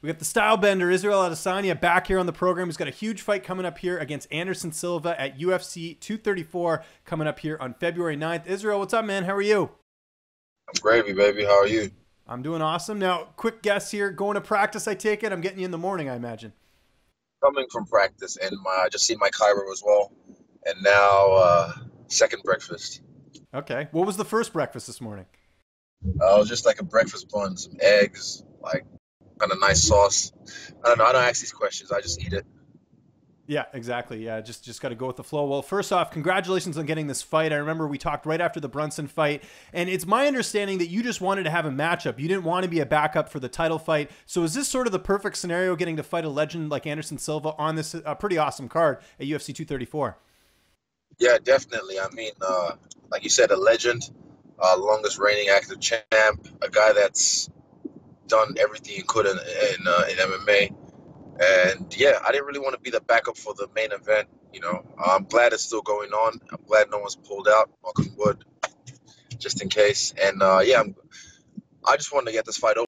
We got the style bender, Israel Adesanya, back here on the program. He's got a huge fight coming up here against Anderson Silva at UFC 234 coming up here on February 9th. Israel, what's up, man? How are you? I'm gravy, baby. How are you? I'm doing awesome. Now, quick guess here. Going to practice, I take it? I'm getting you in the morning, I imagine. Coming from practice, and I just seen my Cairo as well, and now second breakfast. Okay. What was the first breakfast this morning? It was just like a breakfast bun, some eggs, like kind of nice sauce. I don't know. I don't ask these questions. I just eat it. Yeah, exactly. Yeah, just got to go with the flow. Well, first off, congratulations on getting this fight. I remember we talked right after the Brunson fight, and it's my understanding that you just wanted to have a matchup. You didn't want to be a backup for the title fight. So is this sort of the perfect scenario, getting to fight a legend like Anderson Silva on this pretty awesome card at UFC 234? Yeah, definitely. I mean, like you said, a legend, longest reigning active champ, a guy that's done everything he could in MMA. And yeah, I didn't really want to be the backup for the main event. I'm glad it's still going on. I'm glad no one's pulled out, knock on wood, just in case. And yeah, I just wanted to get this fight over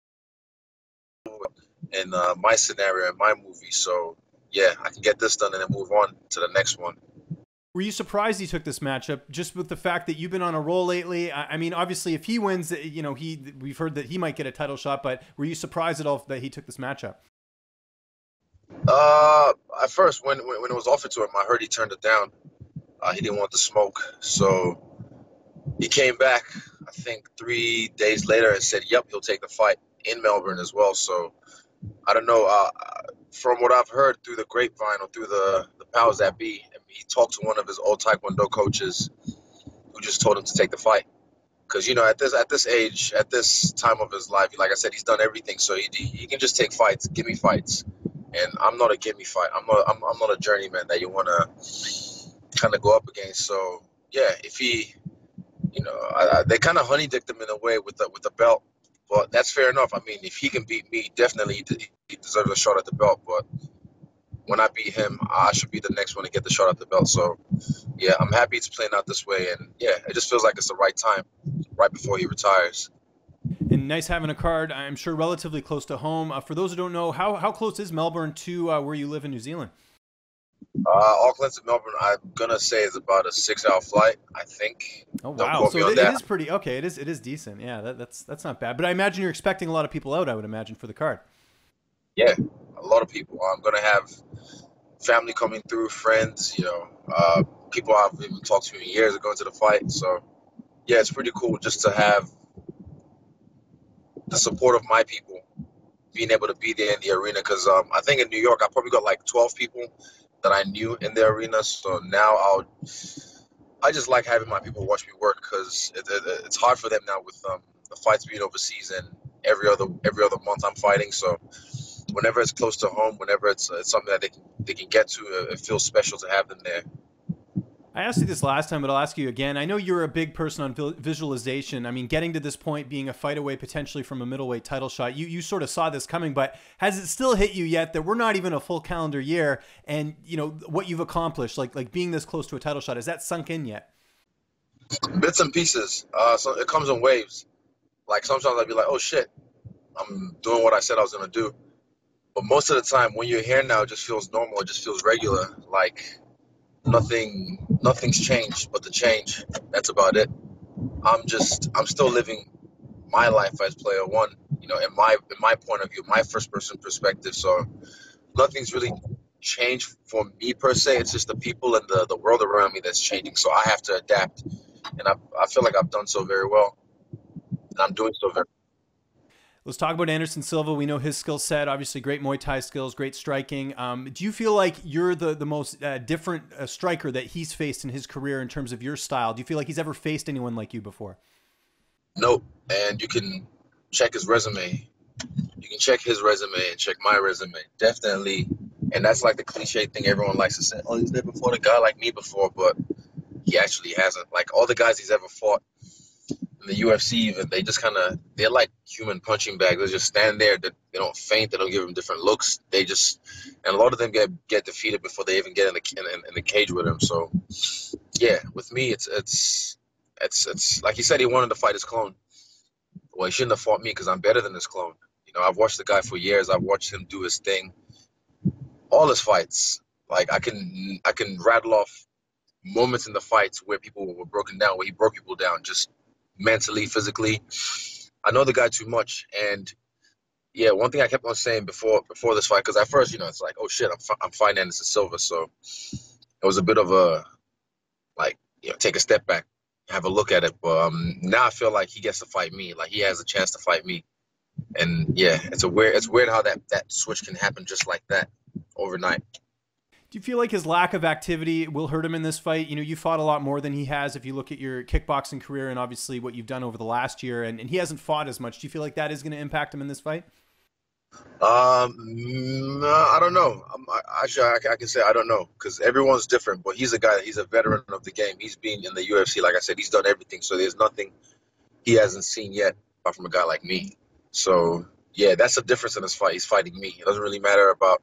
in my scenario, in my movie. So yeah, I can get this done and then move on to the next one. Were you surprised he took this matchup just with the fact that you've been on a roll lately? I mean, obviously, if he wins, we've heard that he might get a title shot, but were you surprised at all that he took this matchup? At first, when it was offered to him, I heard he turned it down. He didn't want the smoke, so he came back, I think 3 days later, and said, "Yep, he'll take the fight in Melbourne as well." So I don't know. From what I've heard through the grapevine or through the powers that be, I mean, he talked to one of his old Taekwondo coaches who just told him to take the fight. Because at this age, at this time of his life, like I said, he's done everything, so he can just take fights, give me fights, and I'm not a give me fight. I'm not a journeyman that you want to kind of go up against. So yeah, if he, they kind of honeydicked him in a way with the belt, but that's fair enough. I mean, if he can beat me, definitely he deserves a shot at the belt. But when I beat him, I should be the next one to get the shot at the belt. So yeah, I'm happy it's playing out this way, and yeah, it just feels like it's the right time, right before he retires. And nice having a card, I'm sure, relatively close to home. For those who don't know, how close is Melbourne to where you live in New Zealand? Auckland to Melbourne, I'm gonna say is about a 6-hour flight. I think. Oh Don't wow, quote so me on it that. is pretty okay. It is decent. Yeah, that's not bad. But I imagine you're expecting a lot of people out. I would imagine for the card. Yeah, a lot of people. I'm gonna have family coming through, friends. People I've even talked to in years are going to the fight. So yeah, it's pretty cool just to have the support of my people being able to be there in the arena. Because I think in New York, I probably got like 12 people that I knew in the arena. So now I just like having my people watch me work because it's hard for them now with the fights being overseas and every other month I'm fighting. So whenever it's close to home, whenever it's something that they can get to, it feels special to have them there. I asked you this last time, but I'll ask you again. I know you're a big person on visualization. I mean, getting to this point, being a fight away potentially from a middleweight title shot, you sort of saw this coming, but has it still hit you yet that we're not even a full calendar year and, what you've accomplished, like being this close to a title shot, has that sunk in yet? Bits and pieces. So it comes in waves. Like sometimes I'd be like, oh shit, I'm doing what I said I was gonna do. But most of the time, when you're here now, it just feels normal. It just feels regular. Like nothing's changed but the change. That's about it. I'm still living my life as player one. In my point of view, my first person perspective. So nothing's really changed for me per se. It's just the people and the world around me that's changing. So I have to adapt, and I feel like I've done so very well, and I'm doing so very. Let's talk about Anderson Silva. We know his skill set, obviously great Muay Thai skills, great striking. Do you feel like you're the most different striker that he's faced in his career in terms of your style? Do you feel like he's ever faced anyone like you before? Nope. And you can check his resume. You can check his resume and check my resume. Definitely. And that's like the cliche thing everyone likes to say. Oh, he's never fought a guy like me before, but he actually hasn't. Like all the guys he's ever fought in the UFC, even they're like human punching bags. They just stand there. They don't faint. They don't give him different looks. And a lot of them get defeated before they even get in the cage with him. So yeah, with me, it's like he said, he wanted to fight his clone. Well, he shouldn't have fought me because I'm better than his clone. I've watched the guy for years. I've watched him do his thing, all his fights. Like I can rattle off moments in the fights where people were broken down, where he broke people down, just mentally, physically. I know the guy too much, and yeah, one thing I kept on saying before this fight, because at first, it's like, oh shit, I'm fighting Anderson Silva, so it was a bit of a like, take a step back, have a look at it. But now I feel like he gets to fight me, like he has a chance to fight me, and yeah, it's weird how that switch can happen just like that overnight. Do you feel like his lack of activity will hurt him in this fight? You fought a lot more than he has if you look at your kickboxing career and obviously what you've done over the last year, and he hasn't fought as much. Do you feel like that is going to impact him in this fight? No, I don't know. Actually, I can say I don't know because everyone's different. But he's a guy. He's a veteran of the game. He's been in the UFC. Like I said, he's done everything. So there's nothing he hasn't seen yet, apart from a guy like me. So yeah, that's the difference in this fight. He's fighting me. It doesn't really matter about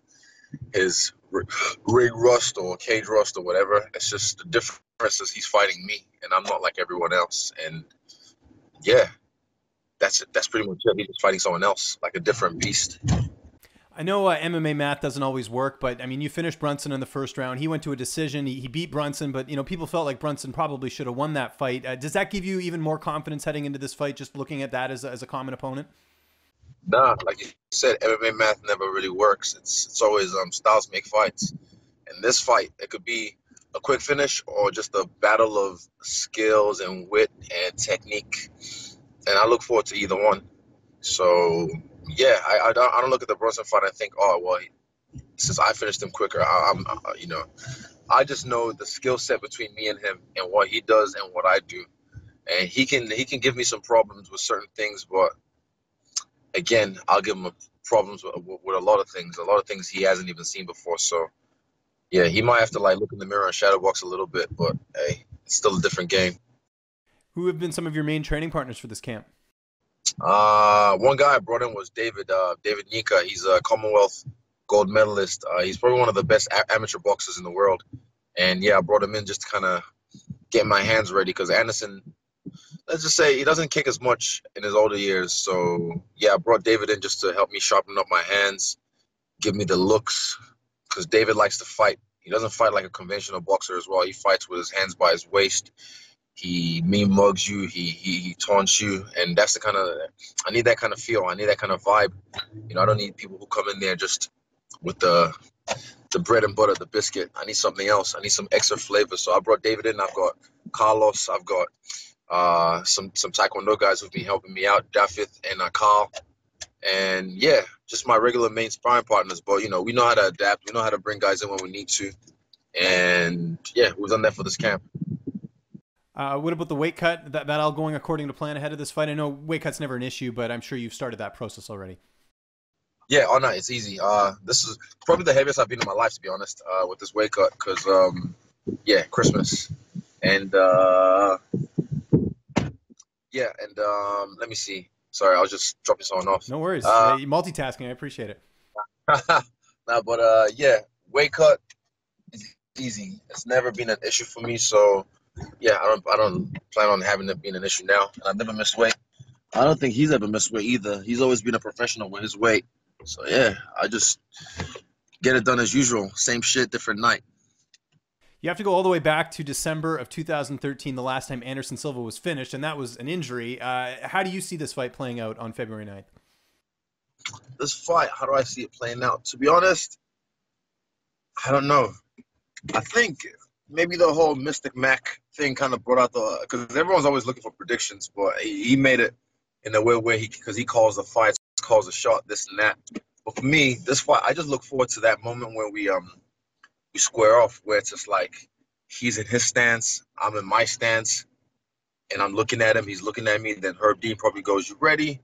his ring rust or cage rust or whatever. It's just the difference is he's fighting me, and I'm not like everyone else. And yeah, that's it. That's pretty much it. He's just fighting someone else, like a different beast. I know MMA math doesn't always work, but I mean, you finished Brunson in the first round. He went to a decision. He beat Brunson, but people felt like Brunson probably should have won that fight. Does that give you even more confidence heading into this fight, just looking at that as a common opponent? Nah, like you said, MMA math never really works. It's always styles make fights. In this fight, it could be a quick finish or just a battle of skills and wit and technique. And I look forward to either one. So yeah, I don't look at the Brunson fight and think, oh well, since I finished him quicker, I just know the skill set between me and him and what he does and what I do. And he can give me some problems with certain things, but again, I'll give him problems with a lot of things he hasn't even seen before. So yeah, he might have to like look in the mirror and shadow box a little bit, but hey, it's still a different game. Who have been some of your main training partners for this camp? One guy I brought in was David Nika. He's a Commonwealth gold medalist. He's probably one of the best amateur boxers in the world. And yeah, I brought him in just to kind of get my hands ready because Anderson, let's just say he doesn't kick as much in his older years. So yeah, I brought David in just to help me sharpen up my hands, give me the looks, because David likes to fight. He doesn't fight like a conventional boxer as well. He fights with his hands by his waist. He mean mugs you. He taunts you, and that's the kind of I need that kind of feel. I need that kind of vibe. I don't need people who come in there just with the bread and butter, the biscuit. I need something else. I need some extra flavor. So I brought David in. I've got Carlos. I've got some Taekwondo guys who've been helping me out, Daffith and Carl. And yeah, just my regular main sparring partners. But we know how to adapt. We know how to bring guys in when we need to. And yeah, we've done that for this camp. What about the weight cut? That all going according to plan ahead of this fight? I know weight cut's never an issue, but I'm sure you've started that process already. Yeah, oh no, it's easy. This is probably the heaviest I've been in my life, to be honest, with this weight cut, because yeah, Christmas, and yeah, and let me see. Sorry, I was just dropping someone off. No worries. Multitasking, I appreciate it. Nah, but yeah, weight cut is easy. It's never been an issue for me, so yeah, I don't plan on having it being an issue now, and I've never missed weight. I don't think he's ever missed weight either. He's always been a professional with his weight. So yeah, I just get it done as usual. Same shit, different night. You have to go all the way back to December of 2013, the last time Anderson Silva was finished, and that was an injury. How do you see this fight playing out on February 9th? This fight, how do I see it playing out? To be honest, I don't know. I think maybe the whole Mystic Mac thing kind of brought out because everyone's always looking for predictions, but he made it in a way where because he calls the fights, calls the shot, this and that. But for me, this fight, I just look forward to that moment where we square off, where it's just like he's in his stance, I'm in my stance, and I'm looking at him, he's looking at me. Then Herb Dean probably goes, "You ready?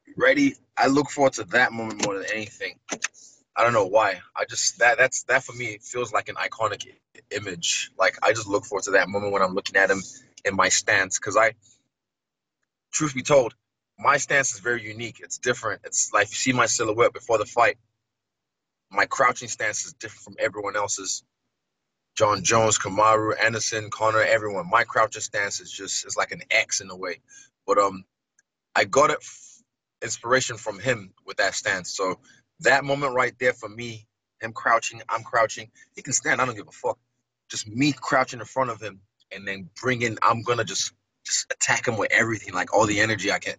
You ready?" I look forward to that moment more than anything. I don't know why. That for me feels like an iconic image. Like I just look forward to that moment when I'm looking at him in my stance, because truth be told, my stance is very unique. It's different. It's like you see my silhouette before the fight. My crouching stance is different from everyone else's. John Jones, Kamaru, Anderson, Connor, everyone. My crouching stance is like an X in a way. But I got it inspiration from him with that stance. So that moment right there for me, him crouching, I'm crouching. He can stand. I don't give a fuck. Just me crouching in front of him and then bringing. I'm gonna just attack him with everything, like all the energy I can.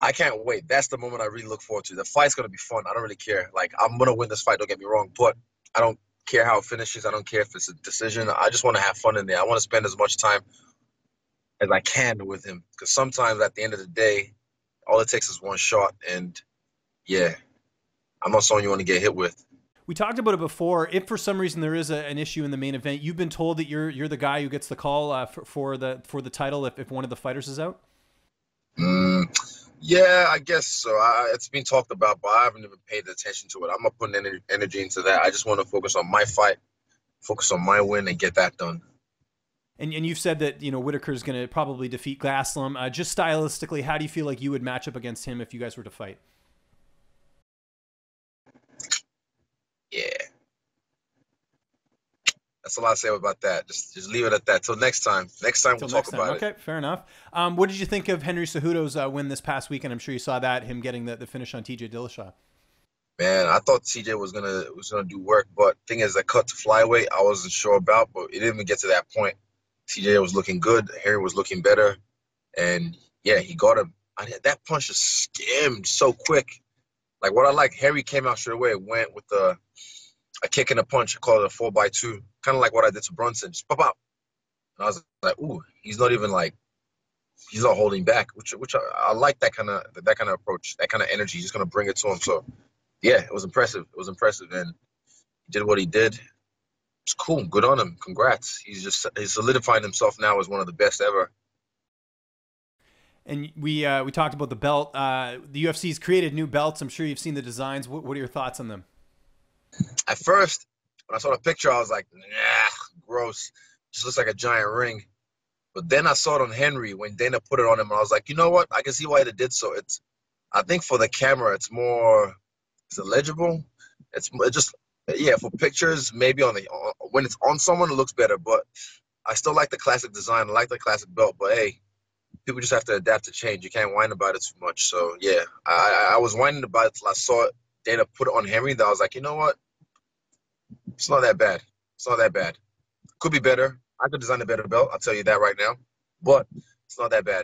I can't wait. That's the moment I really look forward to. The fight's gonna be fun. I don't really care. Like I'm gonna win this fight. Don't get me wrong, but I don't care how it finishes. I don't care if it's a decision. I just want to have fun in there. I want to spend as much time as I can with him because sometimes at the end of the day, all it takes is one shot, and yeah, I'm not someone you want to get hit with. We talked about it before. If for some reason there is an issue in the main event, you've been told that you're the guy who gets the call for the title if one of the fighters is out. Yeah, I guess so. It's been talked about, but I haven't even paid attention to it. I'm not putting any energy into that. I just want to focus on my fight, focus on my win, and get that done. And you've said that Whitaker's going to probably defeat Gastelum. Just stylistically, how do you feel like you would match up against him if you guys were to fight? Yeah, that's a lot to say about that. Just leave it at that. Till next time. Next time we'll talk about it. Okay, fair enough. What did you think of Henry Cejudo's win this past weekend? I'm sure you saw that, him getting the finish on TJ Dillashaw. Man, I thought TJ was gonna do work, but thing is, that cut to flyweight, I wasn't sure about, but it didn't even get to that point. TJ was looking good, Harry was looking better, and yeah, he got him. That punch just skimmed so quick. Like what I like, Harry came out straight away, went with a kick and a punch, I call it a 4x2, kind of like what I did to Brunson, just pop out. And I was like, ooh, he's not even like, he's not holding back, which I like that kind of approach, that kind of energy. He's just gonna bring it to him. So yeah, it was impressive. It was impressive, and he did what he did. It's cool. Good on him. Congrats. He's solidifying himself now as one of the best ever. And we talked about the belt. The UFC's created new belts. I'm sure you've seen the designs. What are your thoughts on them? At first, when I saw the picture, I was like, nah, gross. Just looks like a giant ring. But then I saw it on Henry when Dana put it on him, and I was like, you know what? I can see why they did so. I think for the camera, it's illegible. It's just, yeah, for pictures, maybe when it's on someone, it looks better. But I still like the classic design. I like the classic belt. But hey, people just have to adapt to change. You can't whine about it too much. So yeah, I was whining about it till I saw it. Dana put it on Henry. That I was like, you know what? It's not that bad. It's not that bad. Could be better. I could design a better belt. I'll tell you that right now. But it's not that bad.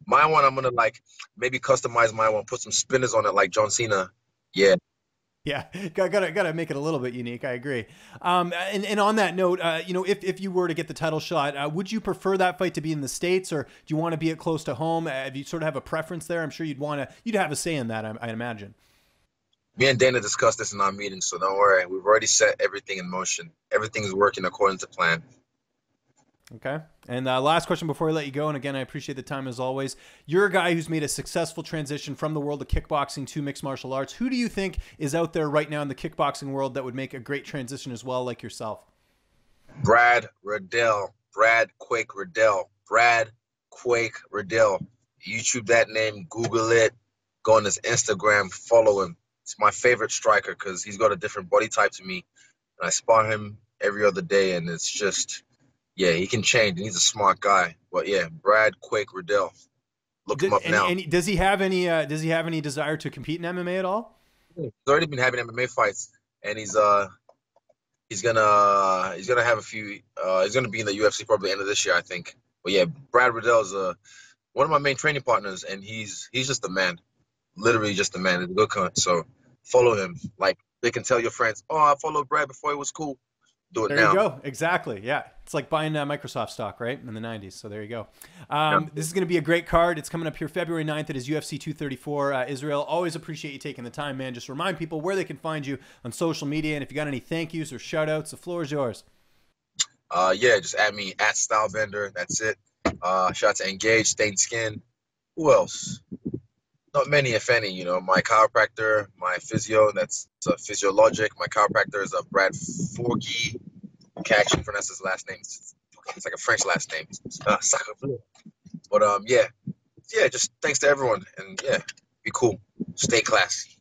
My one, I'm gonna maybe customize my one, put some spinners on it like John Cena. Yeah. Yeah, gotta make it a little bit unique. I agree. And on that note, if you were to get the title shot, would you prefer that fight to be in the States, or do you want to be close to home? Have you sort of have a preference there? I'm sure you'd have a say in that. I imagine. Me and Dana discussed this in our meeting, so don't worry. We've already set everything in motion. Everything is working according to plan. Okay. And last question before I let you go, and again, I appreciate the time as always. You're a guy who's made a successful transition from the world of kickboxing to mixed martial arts. Who do you think is out there right now in the kickboxing world that would make a great transition as well, like yourself? Brad Riddell. Brad Quake Riddell. Brad Quake Riddell. YouTube that name, Google it, go on his Instagram, follow him. It's my favorite striker because he's got a different body type to me. And I spar him every other day, and it's just... yeah, he can change, and he's a smart guy. But yeah, Brad Quake Riddell. Look him up now. And does he have any desire to compete in MMA at all? He's already been having MMA fights, and he's gonna have a few. He's gonna be in the UFC probably the end of this year, I think. But yeah, Brad Riddell is one of my main training partners, and he's just the man, literally just the man. He's a good cunt. So follow him. Like they can tell your friends, oh, I followed Brad before he was cool. Do it there now. You go. Exactly. Yeah. It's like buying Microsoft stock, right? In the 90s. So there you go. This is going to be a great card. It's coming up here February 9th. It is UFC 234 Israel. Always appreciate you taking the time, man. Just remind people where they can find you on social media. And if you got any thank yous or shout outs, the floor is yours. Yeah, just add me at Stylebender. That's it. Shout out to Engage, Stained Skin. Who else? Not many, if any. My chiropractor, my physio, that's Physiologic. My chiropractor is Brad Forgy. Can't actually pronounce his last name. It's like a French last name. But yeah, just thanks to everyone, and yeah, be cool. Stay classy.